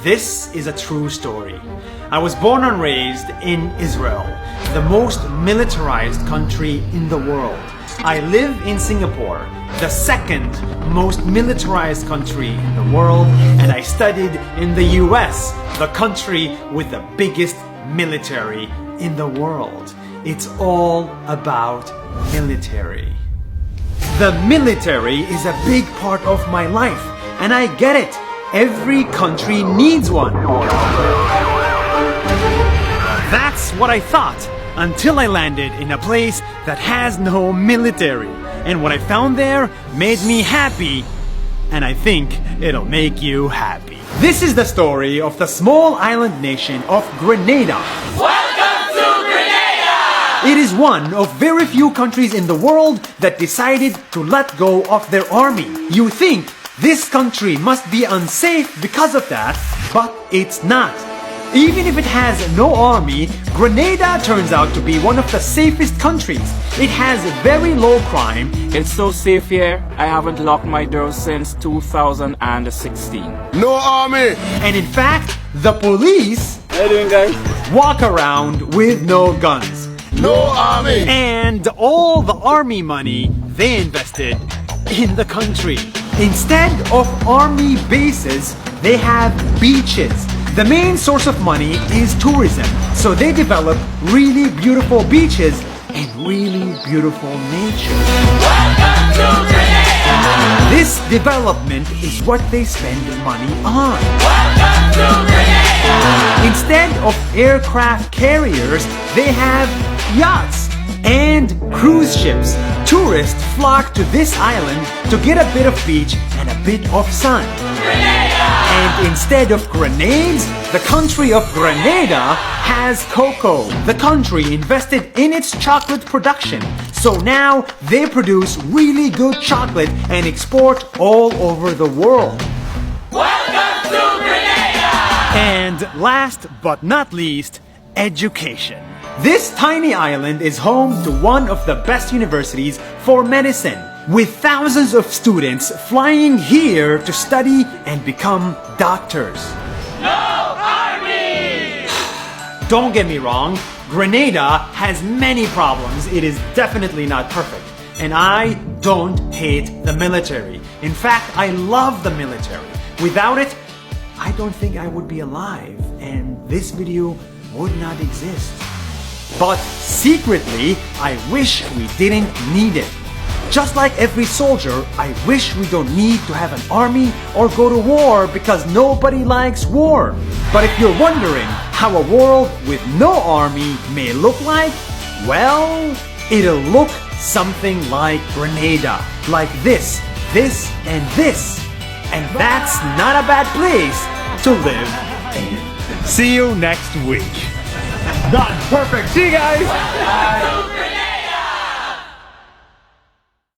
This is a true story. I was born and raised in Israel, the most militarized country in the world. I live in Singapore, the second most militarized country in the world, and I studied in the US, the country with the biggest military in the world. It's all about military. The military is a big part of my life, and I get it. Every country needs one. That's what I thought, until I landed in a place that has no military. And what I found there made me happy, and I think it'll make you happy. This is the story of the small island nation of Grenada. Welcome to Grenada! It is one of very few countries in the world that decided to let go of their army. You think this country must be unsafe because of that, but it's not. Even if it has no army, Grenada turns out to be one of the safest countries. It has very low crime. It's so safe here, I haven't locked my doors since 2016. No army! And in fact, the police How you doing, guys? walk around with no guns. No army! And all the army money they invested in the country. Instead of army bases, they have beaches. The main source of money is tourism, so they develop really beautiful beaches and really beautiful nature. Welcome to Grenada! This development is what they spend money on. Welcome to Grenada! Instead of aircraft carriers, they have yachts and cruise ships. Tourists flock to this island to get a bit of beach and a bit of sun. And instead of grenades, the country of Grenada has cocoa. The country invested in its chocolate production. So now they produce really good chocolate and export all over the world. Welcome to Grenada! And last but not least, education. This tiny island is home to one of the best universities for medicine, with thousands of students flying here to study and become doctors. No army! Don't get me wrong, Grenada has many problems. It is definitely not perfect. And I don't hate the military. In fact, I love the military. Without it, I don't think I would be alive, and this video would not exist. But secretly, I wish we didn't need it. Just like every soldier, I wish we don't need to have an army or go to war because nobody likes war. But if you're wondering how a world with no army may look like, well, it'll look something like Grenada. Like this, and this. And that's not a bad place to live in. See you next week. Done. Perfect. See you guys. Welcome to Grenada!